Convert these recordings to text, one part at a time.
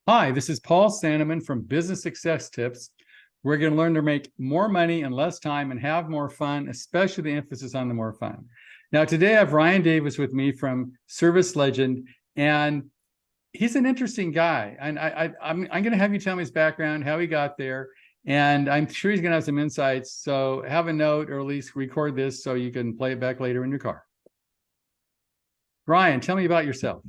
Hi, this is Paul Sandeman from Business Success Tips. We're going to learn to make more money in less time and have more fun, especially the emphasis on the more fun. Now, today I have Ryan Davis with me from ServiceLegend, and he's an interesting guy. And I'm going to have you tell me his background, how he got there, and I'm sure he's going to have some insights. So have a note or at least record this so you can play it back later in your car. Ryan, tell me about yourself.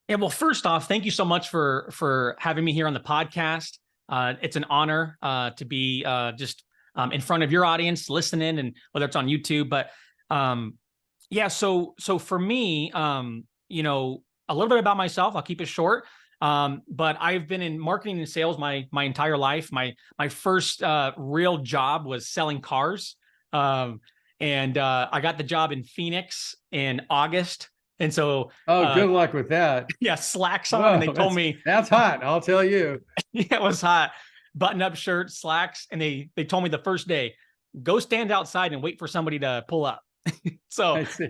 Yeah, well, first off, thank you so much for having me here on the podcast. It's an honor to be just in front of your audience, listening, and whether it's on YouTube. But yeah, so for me, a little bit about myself. I'll keep it short. But I've been in marketing and sales my entire life. My first real job was selling cars, and I got the job in Phoenix in August. And so, good luck with that. Yeah, slacks on, and they told me that's hot. I'll tell you. Yeah, it was hot. Button-up shirt, slacks, and they told me the first day, go stand outside and wait for somebody to pull up. So, I see.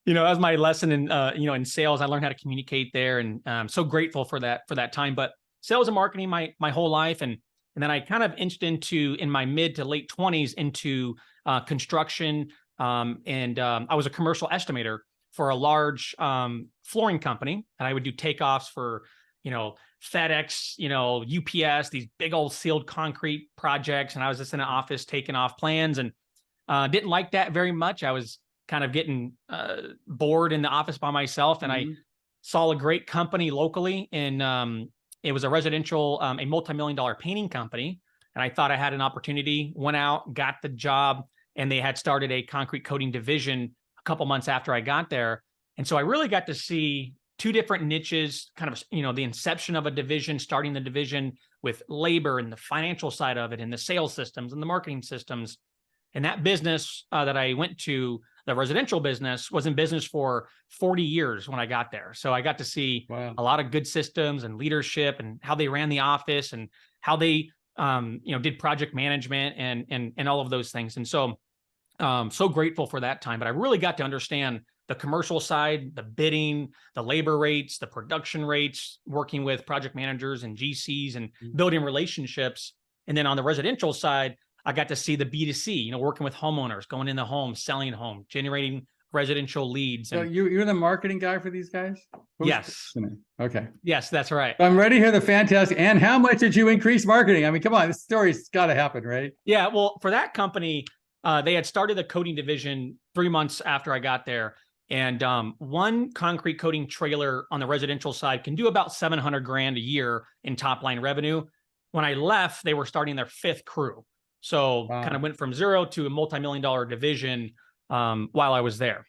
As my lesson in in sales, I learned how to communicate there, and I'm so grateful for that time. But sales and marketing my whole life, and then I kind of inched into in my mid to late 20s into construction, and I was a commercial estimator for a large flooring company, and I would do takeoffs for, FedEx, UPS, these big old sealed concrete projects. And I was just in an office taking off plans, and didn't like that very much. I was kind of getting bored in the office by myself, and I saw a great company locally, and it was a residential, a multi-million-dollar painting company. And I thought I had an opportunity, went out, got the job, and they had started a concrete coating division couple months after I got there. And so I really got to see two different niches, kind of, the inception of a division, starting the division with labor and the financial side of it, and the sales systems and the marketing systems. And that business that I went to, the residential business, was in business for 40 years when I got there. So I got to see a lot of good systems and leadership, and how they ran the office, and how they, did project management and all of those things. And so so grateful for that time. But I really got to understand the commercial side, the bidding, the labor rates, the production rates, working with project managers and GCs, and building relationships. And then on the residential side, I got to see the B2C, working with homeowners, going in the home, selling home, generating residential leads. So you're the marketing guy for these guys? Yes. Okay. Yes, that's right. I'm ready to hear the fantastic. And how much did you increase marketing? I mean, come on, this story's got to happen, right? Yeah. Well, for that company, they had started the coating division 3 months after I got there. And one concrete coating trailer on the residential side can do about $700,000 a year in top line revenue. When I left, they were starting their 5th crew. So kind of went from zero to a multi-million-dollar division while I was there.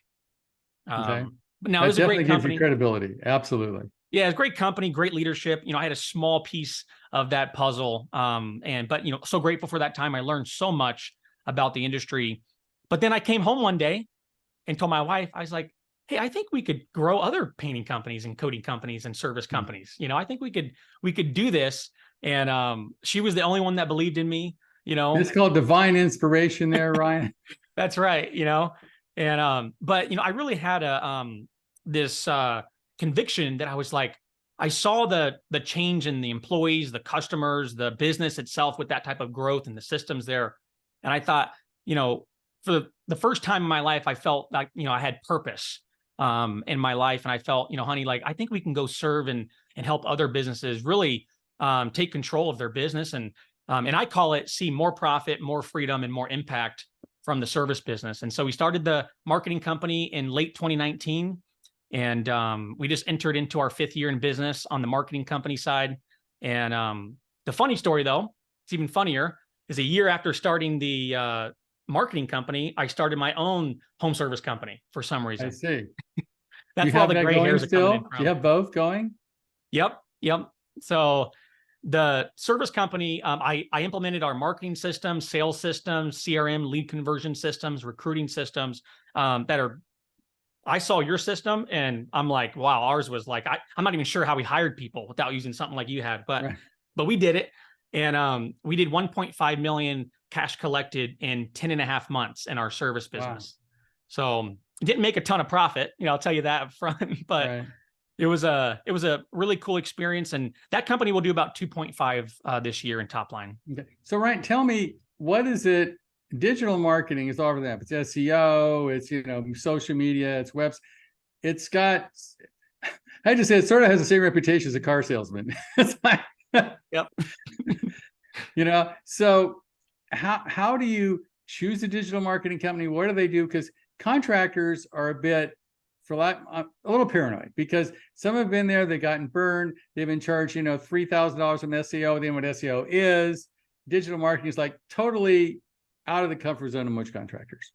Okay. But now it was a great company. Gives you credibility. Absolutely. Yeah, it's a great company, great leadership. I had a small piece of that puzzle. But so grateful for that time. I learned so much about the industry. But then I came home one day and told my wife, I was like, hey, I think we could grow other painting companies and coating companies and service companies. I think we could do this. And she was the only one that believed in me. It's called divine inspiration there, Ryan. That's right. And but I really had this conviction that I was like, I saw the change in the employees, the customers, the business itself with that type of growth and the systems there. And I thought, for the first time in my life, I felt like, I had purpose in my life. And I felt, honey, like, I think we can go serve and help other businesses really take control of their business. And I call it see more profit, more freedom, and more impact from the service business. And so we started the marketing company in late 2019. And we just entered into our 5th year in business on the marketing company side. And the funny story, though, it's even funnier, is a year after starting the marketing company, I started my own home service company for some reason. I see. That's where all the gray hairs are coming in from. Do you have both going? Yep. So the service company, I implemented our marketing systems, sales systems, CRM, lead conversion systems, recruiting systems I saw your system, and I'm like, wow, ours was like, I'm not even sure how we hired people without using something like you had, but we did it. And we did 1.5 million cash collected in 10 and a half months in our service business. So didn't make a ton of profit, I'll tell you that up front, but It was a really cool experience, and that company will do about 2.5 this year in top line. Okay. So Ryan, tell me, what is it? Digital marketing is all over that. It's SEO, it's, social media, it's webs. It's got, I just say it sort of has the same reputation as a car salesman. It's like, Yep. So how do you choose a digital marketing company? What do they do? Because contractors are a bit, a little paranoid, because some have been there, they've gotten burned, they've been charged, $3,000 from SEO. Then what SEO is, digital marketing is like totally out of the comfort zone of most contractors.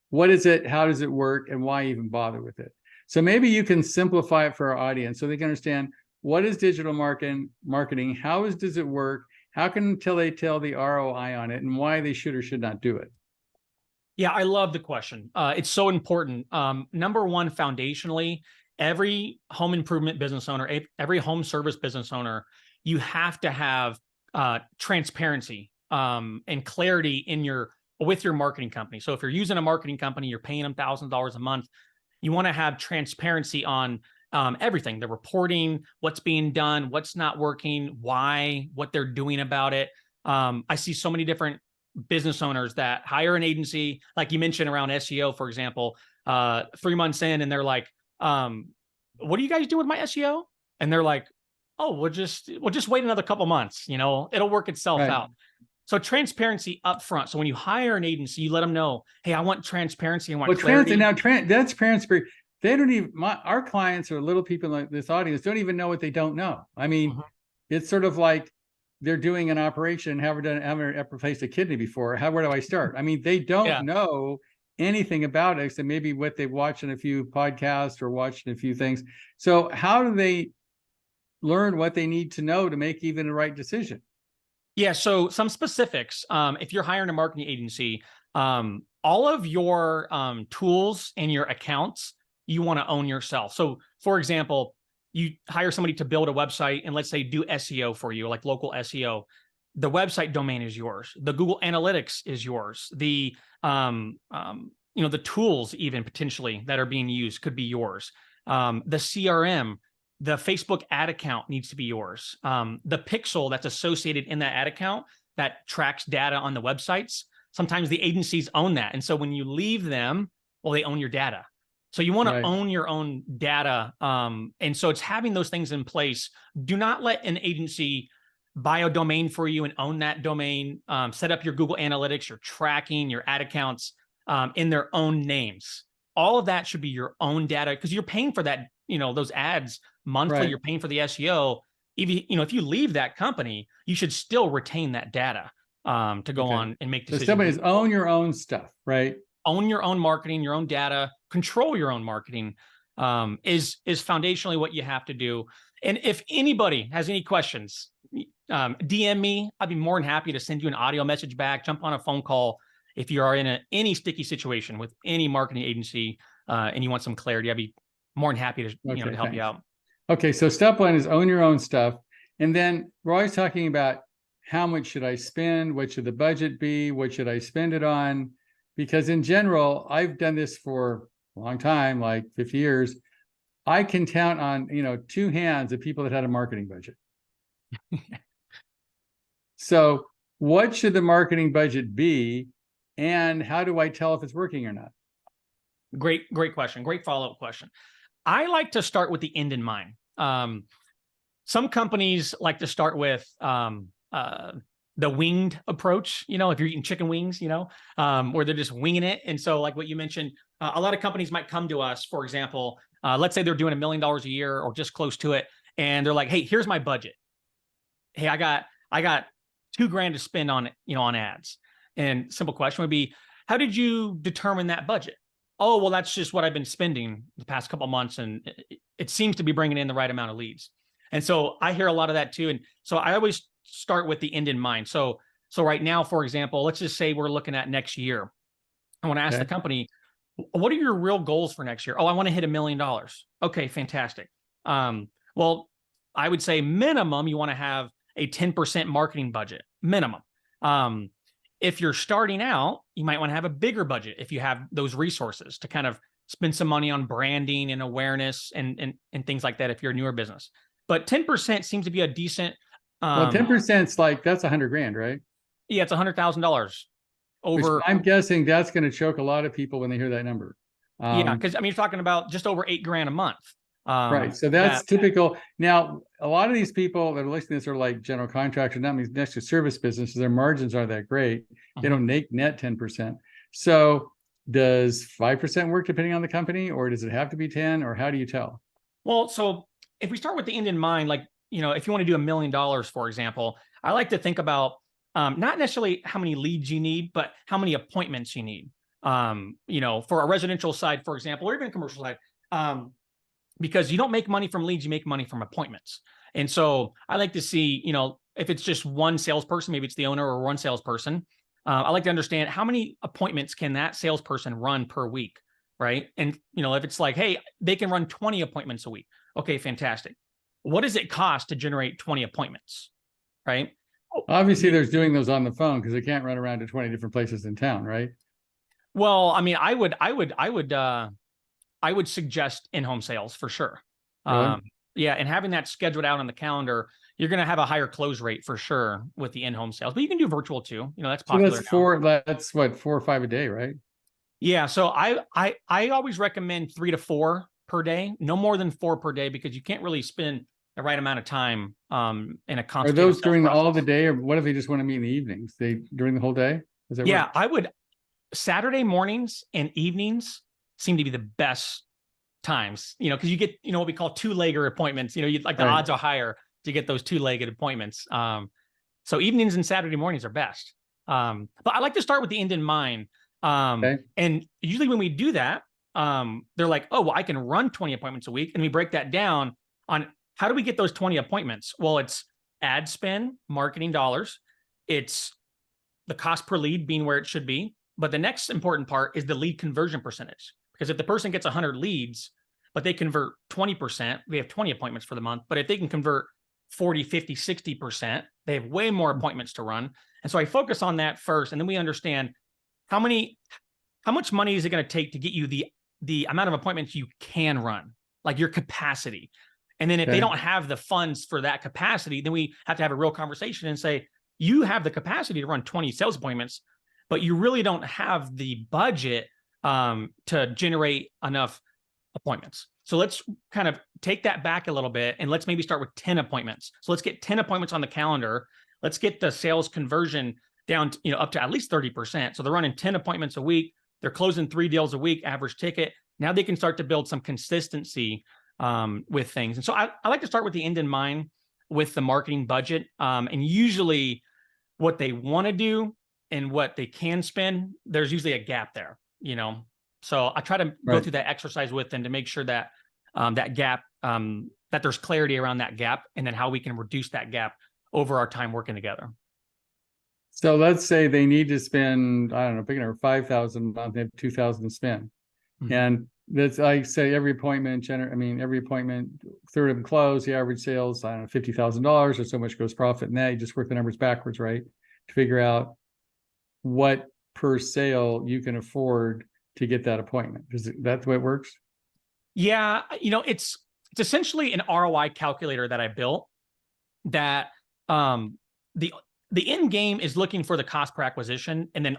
What is it? How does it work? And why even bother with it? So maybe you can simplify it for our audience so they can understand, what is digital marketing? How does it work? How can they tell the ROI on it, and why they should or should not do it? Yeah, I love the question. It's so important. Number one, foundationally, every home improvement business owner, every home service business owner, you have to have transparency and clarity with your marketing company. So if you're using a marketing company, you're paying them $1,000 a month, you want to have transparency on everything, the reporting, what's being done, what's not working, why, what they're doing about it. I see so many different business owners that hire an agency, like you mentioned around SEO, for example, 3 months in, and they're like, what do you guys do with my SEO? And they're like, oh, we'll just wait another couple months, it'll work itself out. So transparency up front. So when you hire an agency, you let them know, hey, I want transparency. I want clarity. That's transparency. They don't even, our clients or little people like this audience don't even know what they don't know. I mean, it's sort of like they're doing an operation, haven't ever replaced a kidney before. Where do I start? I mean, they don't know anything about it, except maybe what they've watched in a few podcasts or watched in a few things. So how do they learn what they need to know to make even the right decision? Yeah. So some specifics. If you're hiring a marketing agency, all of your tools and your accounts, you want to own yourself. So for example, you hire somebody to build a website and let's say do SEO for you, like local SEO. The website domain is yours. The Google Analytics is yours. The the tools even potentially that are being used could be yours. The CRM, the Facebook ad account needs to be yours. The pixel that's associated in that ad account that tracks data on the websites, sometimes the agencies own that. And so when you leave them, well, they own your data. So you want to own your own data. And so it's having those things in place. Do not let an agency buy a domain for you and own that domain. Set up your Google Analytics, your tracking, your ad accounts in their own names. All of that should be your own data because you're paying for that, those ads monthly. You're paying for the SEO. If you leave that company, you should still retain that data to go on and make decisions. So somebody's own your own stuff, right? Own your own marketing, your own data, control your own marketing is foundationally what you have to do. And if anybody has any questions, DM me. I'd be more than happy to send you an audio message back, jump on a phone call. If you are in any sticky situation with any marketing agency and you want some clarity, I'd be more than happy to, to help you out. Okay. So step one is own your own stuff. And then we're always talking about how much should I spend? What should the budget be? What should I spend it on? Because in general, I've done this for a long time, like 50 years. I can count on, 2 hands of people that had a marketing budget. So what should the marketing budget be? And how do I tell if it's working or not? Great question. Great follow-up question. I like to start with the end in mind. Some companies like to start with the winged approach, if you're eating chicken wings, where they're just winging it. And so like what you mentioned, a lot of companies might come to us, for example, let's say they're doing $1 million a year or just close to it. And they're like, hey, here's my budget. Hey, I got $2,000 to spend on, on ads. And simple question would be, how did you determine that budget? Oh, well, that's just what I've been spending the past couple of months. And it seems to be bringing in the right amount of leads. And so I hear a lot of that too. And so I always start with the end in mind. So right now, for example, let's just say we're looking at next year. I want to ask the company, what are your real goals for next year? Oh, I want to hit $1 million. Okay, fantastic. Well, I would say minimum, you want to have a 10% marketing budget, minimum. If you're starting out, you might want to have a bigger budget if you have those resources to kind of spend some money on branding and awareness and things like that if you're a newer business. But 10% seems to be a decent. Well, 10%'s like, that's 100 grand, right? Yeah, it's $100,000 Which over. I'm guessing that's going to choke a lot of people when they hear that number. Yeah, because I mean, you're talking about just over $8,000 a month. Right. So that's typical. Now, a lot of these people that are listening to this are like general contractors, not next to service businesses. Their margins aren't that great. They don't make net 10%. So does 5% work depending on the company, or does it have to be 10, or how do you tell? Well, so if we start with the end in mind, like, if you want to do $1 million, for example, I like to think about not necessarily how many leads you need, but how many appointments you need. For a residential side, for example, or even a commercial side, because you don't make money from leads, you make money from appointments. And so I like to see, if it's just one salesperson, maybe it's the owner or one salesperson, I like to understand how many appointments can that salesperson run per week, right? And, if it's like, hey, they can run 20 appointments a week. Okay, fantastic. What does it cost to generate 20 appointments, right? Obviously, there's doing those on the phone because they can't run around to 20 different places in town, right? Well, I mean, I would suggest in-home sales for sure. Really? Yeah, and having that scheduled out on the calendar, you're going to have a higher close rate for sure with the in-home sales. But you can do virtual too. That's So popular now. that's what, 4 or 5 a day, right? Yeah, so I always recommend 3 to 4 per day, no more than 4 per day, because you can't really spend the right amount of time in a Are consultative those sales during all the process. day, or what if they just want to meet in the evenings? They during the whole day? Does that Yeah, work? I would. Saturday mornings and evenings seem to be the best times, because you get, what we call two-legger appointments. You like the Right. odds are higher to get those two-legged appointments. So evenings and Saturday mornings are best. But I like to start with the end in mind. Okay. And usually when we do that, they're like, oh, well, I can run 20 appointments a week. And we break that down on how do we get those 20 appointments? Well, it's ad spend, marketing dollars. It's the cost per lead being where it should be. But the next important part is the lead conversion percentage. Because if the person gets 100 leads, but they convert 20%, we have 20 appointments for the month. But if they can convert 40, 50, 60%, they have way more appointments to run. And so I focus on that first. And then we understand how much money is it going to take to get you the amount of appointments you can run, like your capacity. And then if they don't have the funds for that capacity, then we have to have a real conversation and say, you have the capacity to run 20 sales appointments, but you really don't have the budget to generate enough appointments. So let's kind of take that back a little bit and let's maybe start with 10 appointments. So let's get 10 appointments on the calendar. Let's get the sales conversion down to, up to at least 30%. So they're running 10 appointments a week. They're closing 3 deals a week, average ticket. Now they can start to build some consistency with things. And so I like to start with the end in mind with the marketing budget. And usually what they want to do and what they can spend, there's usually a gap there, So I try to go through that exercise with them to make sure that that gap, that there's clarity around that gap, and then how we can reduce that gap over our time working together. So let's say they need to spend, I don't know, pick a number, 5,000 a month, they have 2,000 to spend. Mm-hmm. And that's, I say every appointment, every appointment, third of them close, the average sales, I don't know, $50,000 or so much gross profit. And that you just work the numbers backwards, right? To figure out what per sale you can afford to get that appointment. Is that the way it works? Yeah. It's essentially an ROI calculator that I built that the end game is looking for the cost per acquisition and then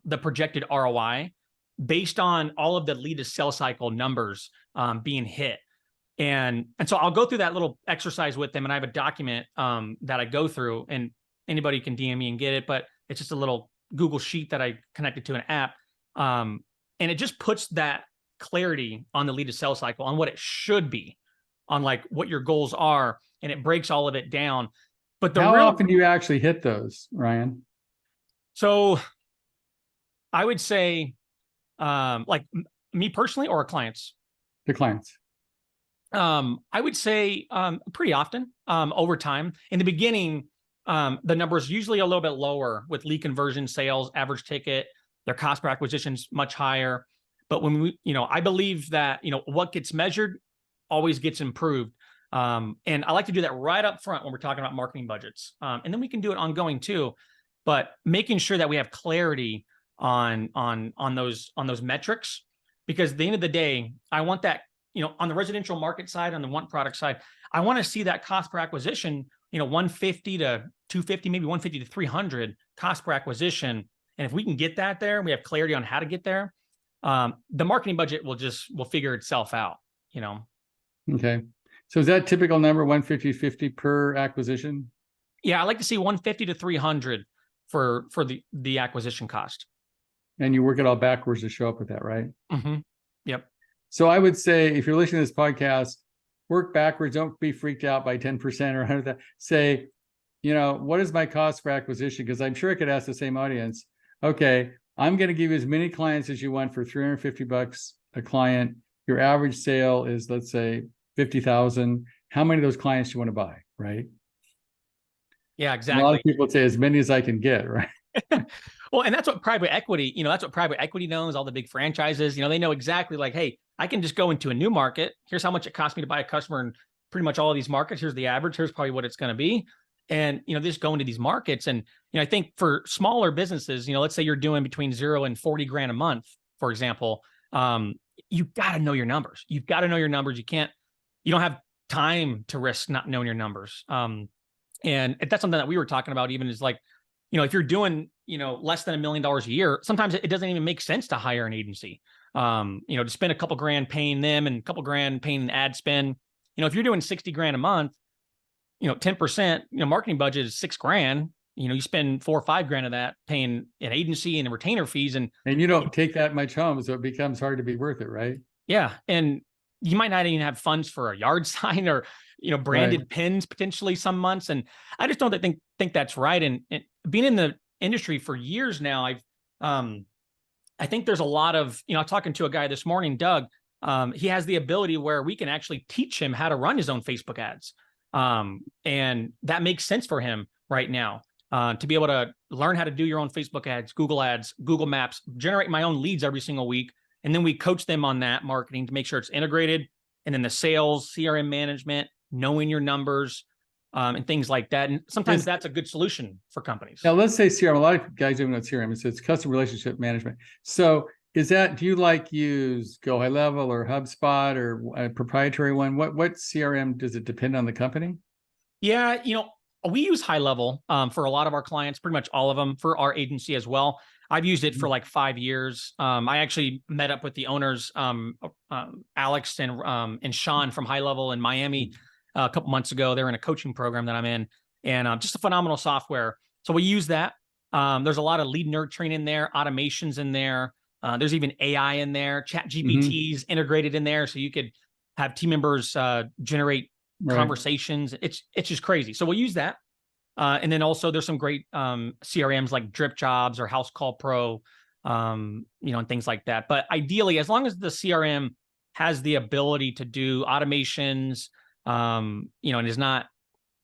the projected ROI based on all of the lead to sell cycle numbers being hit. And so I'll go through that little exercise with them, and I have a document that I go through, and anybody can DM me and get it, but it's just a little Google sheet that I connected to an app. And it just puts that clarity on the lead to sell cycle, on what it should be, on like what your goals are, and it breaks all of it down. But how often do you actually hit those, Ryan? So I would say, like me personally or our clients? The clients. I would say pretty often over time. In the beginning, the numbers usually a little bit lower with lead conversion, sales, average ticket, their cost per acquisition is much higher. But when we, I believe that, what gets measured always gets improved. And I like to do that right up front when we're talking about marketing budgets. And then we can do it ongoing too, but making sure that we have clarity on those metrics because at the end of the day, I want that, on the residential market side, on the one product side, I want to see that cost per acquisition, 150 to 250, maybe 150 to 300 cost per acquisition. And if we can get that there, we have clarity on how to get there. The marketing budget will figure itself out, Okay. So is that typical number 150 per acquisition? Yeah, I like to see 150 to 300 for the acquisition cost. And you work it all backwards to show up with that, right? Mm-hmm. Yep. So I would say, if you're listening to this podcast, work backwards. Don't be freaked out by 10% or 100. Say, what is my cost for acquisition? Because I'm sure I could ask the same audience. Okay, I'm going to give you as many clients as you want for $350 a client. Your average sale is, let's say, 50,000. How many of those clients do you want to buy, right? Yeah, exactly. A lot of people say as many as I can get, right? Well, and that's what private equity, knows, all the big franchises, they know exactly like, hey, I can just go into a new market. Here's how much it costs me to buy a customer in pretty much all of these markets. Here's the average. Here's probably what it's going to be. And, just go into these markets. And, I think for smaller businesses, let's say you're doing between 0 and 40 grand a month, for example, you've got to know your numbers. You've got to know your numbers. You don't have time to risk not knowing your numbers. And that's something that we were talking about, even is like, if you're doing, less than $1 million a year, sometimes it doesn't even make sense to hire an agency, to spend a couple grand paying them and a couple grand paying an ad spend. If you're doing 60 grand a month, 10%, marketing budget is 6 grand. You spend 4 or 5 grand of that paying an agency and the retainer fees. And you don't take that much home. So it becomes hard to be worth it, right? Yeah. And you might not even have funds for a yard sign or, branded pins potentially some months. And I just don't think that's right. And being in the industry for years now, I think there's a lot of, talking to a guy this morning, Doug, he has the ability where we can actually teach him how to run his own Facebook ads. And that makes sense for him right now, to be able to learn how to do your own Facebook ads, Google Maps, generate my own leads every single week. And then we coach them on that marketing to make sure it's integrated. And then the sales, CRM management, knowing your numbers, and things like that. And sometimes that's a good solution for companies. Now, let's say CRM. A lot of guys don't know CRM. It's customer relationship management. So do you use Go High Level or HubSpot or a proprietary one? What CRM, does it depend on the company? Yeah, we use High Level for a lot of our clients, pretty much all of them, for our agency as well. I've used it for like 5 years. I actually met up with the owners, Alex and Sean from High Level in Miami a couple months ago. They're in a coaching program that I'm in, and just a phenomenal software. So we use that. There's a lot of lead nurturing in there, automations in there. There's even AI in there, chat GPTs integrated in there. So you could have team members generate conversations. It's just crazy. So we'll use that. And then also there's some great CRMs like Drip Jobs or House Call Pro, and things like that. But ideally, as long as the CRM has the ability to do automations, and is not,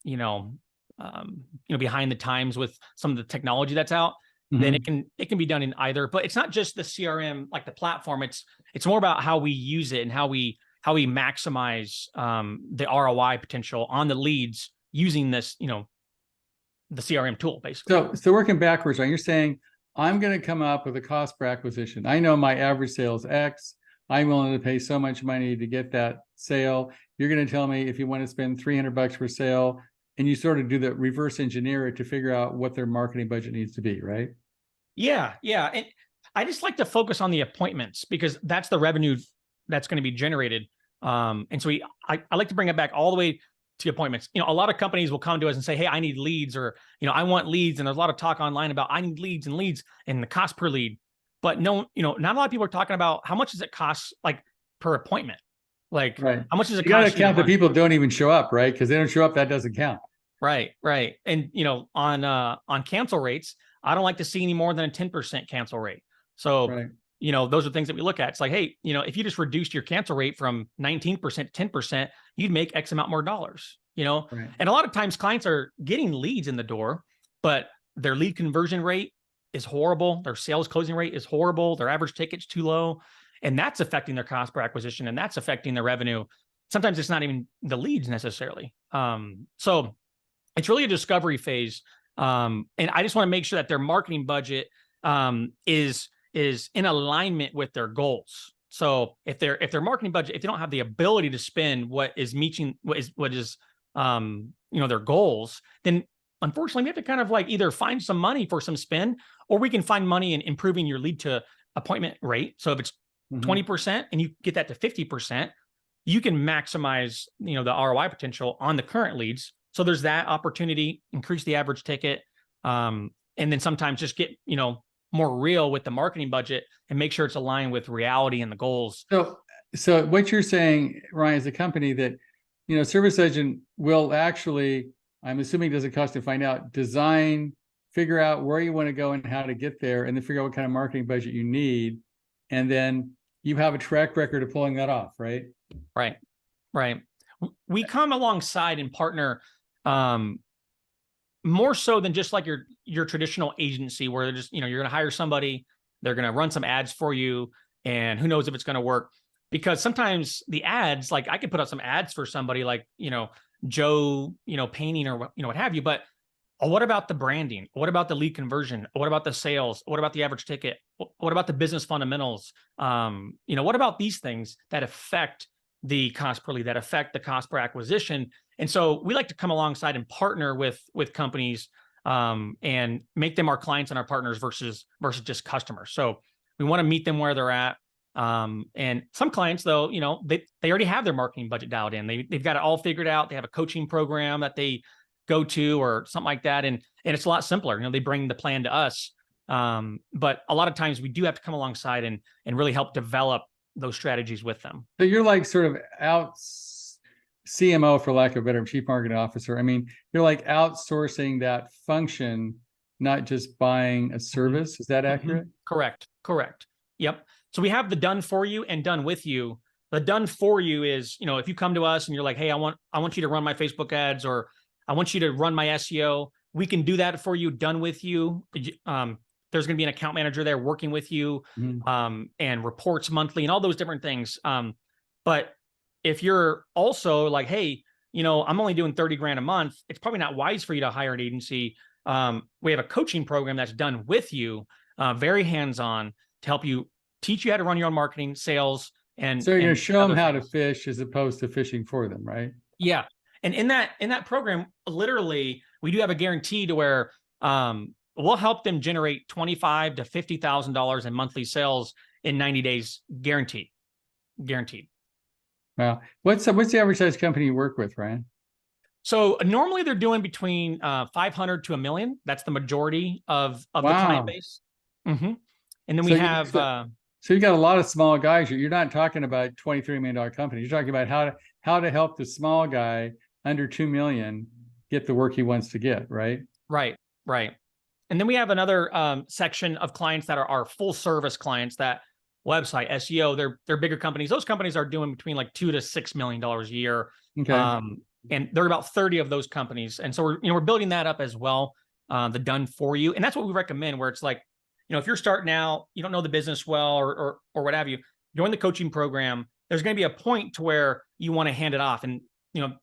behind the times with some of the technology that's out, then it can be done in either. But it's not just the CRM, like the platform. It's more about how we use it and how we maximize the ROI potential on the leads using this, the CRM tool, basically. So working backwards, right? You're saying I'm going to come up with a cost per acquisition. I know my average sale is X. I'm willing to pay so much money to get that sale. You're going to tell me if you want to spend $300 per sale, and you sort of do the reverse engineer it to figure out what their marketing budget needs to be, right? Yeah. And I just like to focus on the appointments because that's the revenue that's going to be generated. And so I like to bring it back all the way to appointments. A lot of companies will come to us and say, hey, I need leads, or, I want leads. And there's a lot of talk online about I need leads and the cost per lead. But no, not a lot of people are talking about how much does it cost, like, per appointment? Like, how much does it cost? You got to count the people who don't even show up, right? Because they don't show up, that doesn't count. Right. And, on cancel rates, I don't like to see any more than a 10% cancel rate. So, those are things that we look at. It's like, hey, if you just reduced your cancel rate from 19% to 10%, you'd make X amount more dollars, And a lot of times clients are getting leads in the door, but their lead conversion rate is horrible. Their sales closing rate is horrible. Their average ticket's too low. And that's affecting their cost per acquisition, and that's affecting their revenue. Sometimes it's not even the leads necessarily. So it's really a discovery phase. And I just want to make sure that their marketing budget is in alignment with their goals. So if their marketing budget, if they don't have the ability to spend what is meeting what is their goals, then unfortunately we have to kind of like either find some money for some spend, or we can find money in improving your lead to appointment rate. So if it's 20% and you get that to 50%, you can maximize, the ROI potential on the current leads. So there's that opportunity, increase the average ticket. And then sometimes just get, more real with the marketing budget and make sure it's aligned with reality and the goals. So what you're saying, Ryan, is a company that, ServiceLegend will actually, I'm assuming it doesn't cost to find out, design, figure out where you want to go and how to get there, and then figure out what kind of marketing budget you need. And then you have a track record of pulling that off, right? Right. We come alongside and partner more so than just like your traditional agency where they're just, you're going to hire somebody, they're going to run some ads for you, and who knows if it's going to work. Because sometimes the ads, like I could put out some ads for somebody like, Joe, painting or, what have you. But what about the branding? What about the lead conversion? What about the sales? What about the average ticket? What about the business fundamentals? What about these things that affect the cost per lead, that affect the cost per acquisition? And so we like to come alongside and partner with companies and make them our clients and our partners versus just customers. So we want to meet them where they're at. And some clients, though, they already have their marketing budget dialed in. They've got it all figured out. They have a coaching program that they go to or something like that. And it's a lot simpler. They bring the plan to us. But a lot of times we do have to come alongside and really help develop those strategies with them. So you're like sort of out CMO, for lack of a better, chief marketing officer. I mean, you're like outsourcing that function, not just buying a service. Is that accurate? Correct. Yep. So we have the done for you and done with you. The done for you is, if you come to us and you're like, hey, I want you to run my Facebook ads, or I want you to run my SEO. We can do that for you, done with you. There's going to be an account manager there working with you, and reports monthly and all those different things. But if you're also like, hey, I'm only doing 30 grand a month, it's probably not wise for you to hire an agency. We have a coaching program that's done with you, very hands-on, to help you, teach you how to run your own marketing, sales, and so you're going to show them how to fish as opposed to fishing for them, right? Yeah. And in that program, literally, we do have a guarantee to where we'll help them generate $25,000 to $50,000 in monthly sales in 90 days, guaranteed. Wow. What's the average size company you work with, Ryan? So normally they're doing between 500 to $1 million. That's the majority of the client base. And then we have. So you got a lot of small guys. You're not talking about $23 million companies. You're talking about how to help the small guy under 2 million get the work he wants to get, right? Right. And then we have another section of clients that are our full service clients, that website, SEO, they're bigger companies. Those companies are doing between like $2 to $6 million a year. Okay. And there are about 30 of those companies. And so we're building that up as well, the done for you. And that's what we recommend, where it's like, if you're starting out, you don't know the business well, or what have you, join the coaching program. There's going to be a point to where you want to hand it off, and,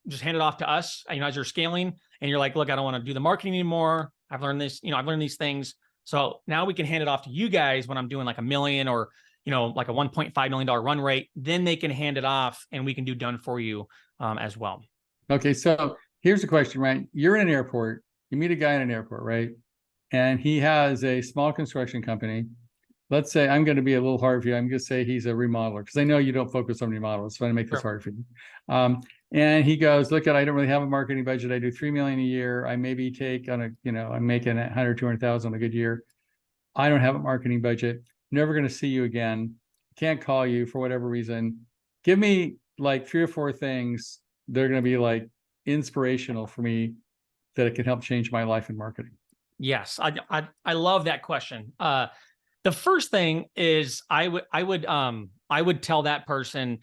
just hand it off to us, as you're scaling, and you're like, look, I don't want to do the marketing anymore. I've learned this, I've learned these things. So now we can hand it off to you guys when I'm doing like $1 million or, like a $1.5 million run rate. Then they can hand it off and we can do done for you as well. Okay. So here's the question, right? You're in an airport, you meet a guy in an airport, right? And he has a small construction company. Let's say, I'm going to be a little hard for you. I'm going to say he's a remodeler, because I know you don't focus on remodels. So I'm going to make this hard for you. And he goes, look, I don't really have a marketing budget. I do 3 million a year. I maybe take on I'm making 100, 200,000 a good year. I don't have a marketing budget. Never going to see you again. Can't call you for whatever reason. Give me like 3 or 4 things that are going to be like inspirational for me, that it can help change my life in marketing. Yes, I love that question. The first thing is I would tell that person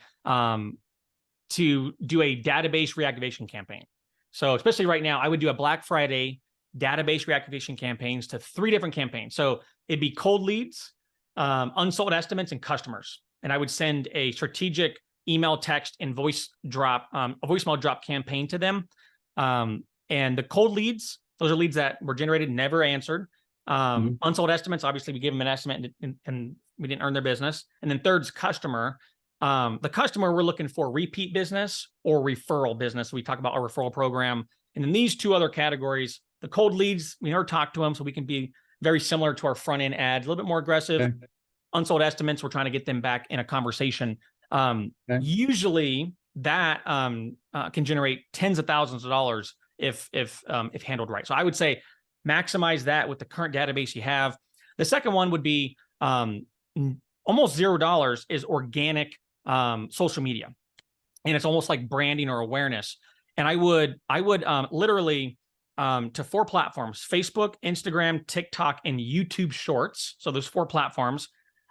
to do a database reactivation campaign. So especially right now, I would do a Black Friday database reactivation campaigns to 3 different campaigns. So it'd be cold leads, unsold estimates, and customers. And I would send a strategic email, text, and a voicemail drop campaign to them. And the cold leads, those are leads that were generated, never answered. Unsold estimates, obviously we give them an estimate and we didn't earn their business. And then third's customer. The customer, we're looking for repeat business or referral business. We talk about our referral program. And in these two other categories, the cold leads, we never talk to them, so we can be very similar to our front end ads, a little bit more aggressive. Okay. Unsold estimates, we're trying to get them back in a conversation. Usually that can generate tens of thousands of dollars if handled right. So I would say maximize that with the current database you have. The second one would be almost $0 is organic social media, and it's almost like branding or awareness. And I would literally to 4 platforms: Facebook, Instagram, TikTok, and YouTube Shorts. So those 4 platforms,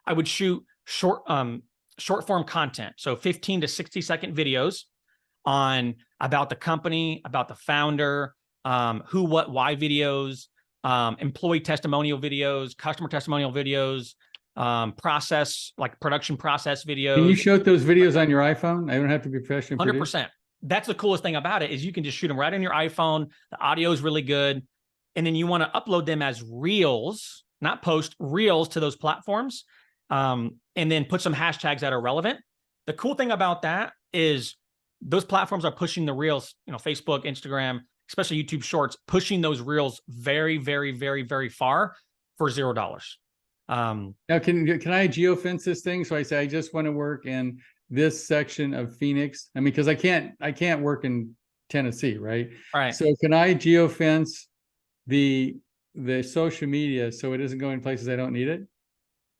I would shoot short form content. So 15 to 60 second videos on about the company, about the founder, who, what, why videos, employee testimonial videos, customer testimonial videos, process, like production process videos. Can you shoot those videos on your iPhone? I don't have to be professional. 100%. That's the coolest thing about it, is you can just shoot them right on your iPhone. The audio is really good. And then you want to upload them as reels, not post, reels to those platforms. And then put some hashtags that are relevant. The cool thing about that is those platforms are pushing the reels, Facebook, Instagram, especially YouTube Shorts, pushing those reels very, very, very, very far for $0. Now, can I geofence this thing? So I say, I just want to work in this section of Phoenix. I mean, because I can't work in Tennessee, right? All right. So can I geofence the social media so it doesn't go in places I don't need it?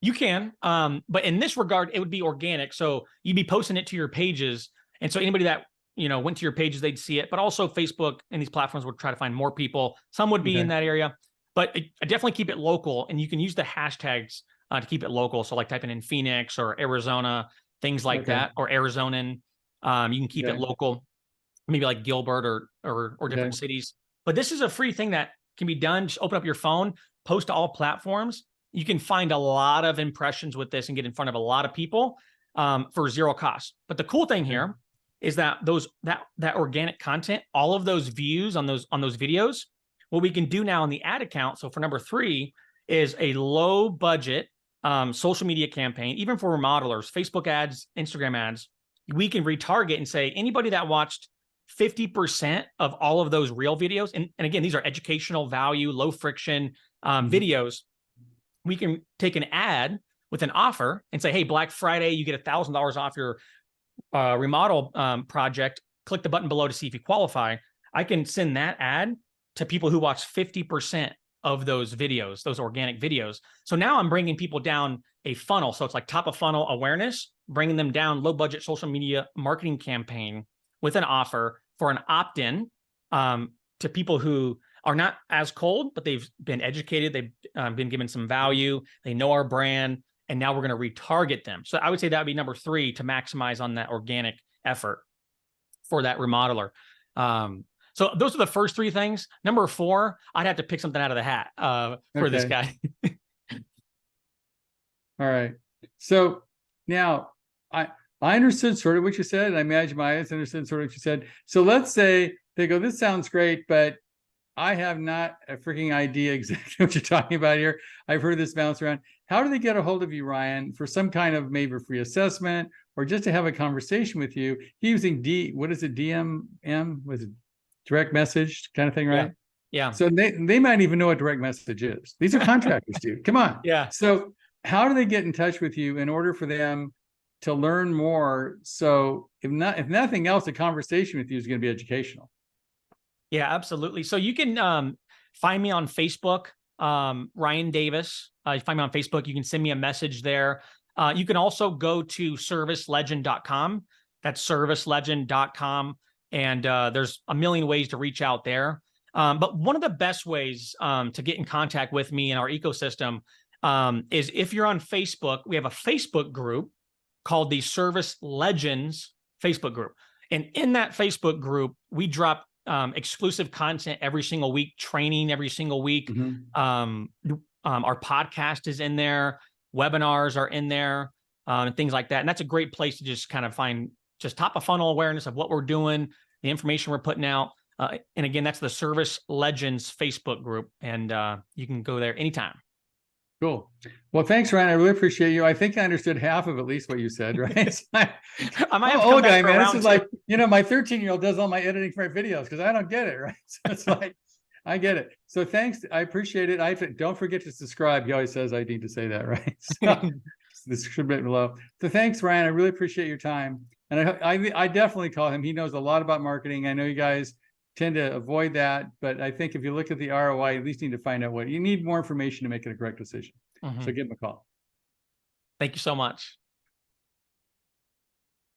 You can, but in this regard, it would be organic. So you'd be posting it to your pages. And so anybody that, went to your pages, they'd see it. But also Facebook and these platforms would try to find more people. Some would be in that area, but I definitely keep it local. And you can use the hashtags to keep it local. So like typing in Phoenix or Arizona, things like that, or Arizonan. You can keep it local, maybe like Gilbert or different cities. But this is a free thing that can be done. Just open up your phone, post to all platforms. You can find a lot of impressions with this and get in front of a lot of people for $0 cost. But the cool thing here is that that organic content, all of those views on those videos, what we can do now in the ad account. So for number 3 is a low budget social media campaign, even for remodelers, Facebook ads, Instagram ads. We can retarget and say anybody that watched 50% of all of those reel videos, and again, these are educational value, low friction videos. We can take an ad with an offer and say, hey, Black Friday, you get $1,000 off your remodel project. Click the button below to see if you qualify. I can send that ad to people who watch 50% of those videos, those organic videos. So now I'm bringing people down a funnel. So it's like top of funnel awareness, bringing them down low budget social media marketing campaign with an offer for an opt-in to people who are not as cold, but they've been educated. They've been given some value. They know our brand, and now we're going to retarget them. So I would say that would be number 3 to maximize on that organic effort for that remodeler. So those are the first 3 things. Number 4, I'd have to pick something out of the hat for this guy. All right. So now I understood sort of what you said, and I imagine my audience understood sort of what you said. So let's say they go, this sounds great, but I have not a freaking idea exactly what you're talking about here. I've heard this bounce around. How do they get a hold of you, Ryan, for some kind of maybe free assessment or just to have a conversation with you using DMM? Was it direct message kind of thing, right? Yeah. So they might even know what direct message is. These are contractors, dude. Come on. Yeah. So how do they get in touch with you in order for them to learn more? So if nothing else, a conversation with you is going to be educational. Yeah, absolutely. So you can find me on Facebook, Ryan Davis. You find me on Facebook. You can send me a message there. You can also go to ServiceLegend.com. That's ServiceLegend.com. And there's a million ways to reach out there. But one of the best ways to get in contact with me in our ecosystem is if you're on Facebook. We have a Facebook group called the Service Legends Facebook group. And in that Facebook group, we drop exclusive content every single week, training every single week. Our podcast is in there, webinars are in there, and things like that. And that's a great place to just kind of find just top of funnel awareness of what we're doing, the information we're putting out. And again, that's the Service Legends Facebook group, and you can go there anytime. Cool. Well, thanks, Ryan. I really appreciate you. I think I understood half of at least what you said, right? I might have to Oh, come back guy, for man. This round is two. like, my 13-year-old does all my editing for my videos because I don't get it, right? So it's like, I get it. So thanks. I appreciate it. Don't forget to subscribe. He always says I need to say that, right? So the description below. So thanks, Ryan. I really appreciate your time. And I definitely call him. He knows a lot about marketing. I know you guys tend to avoid that, but I think if you look at the ROI, you at least need to find out what you need more information to make it a correct decision. So give him a call. Thank you so much.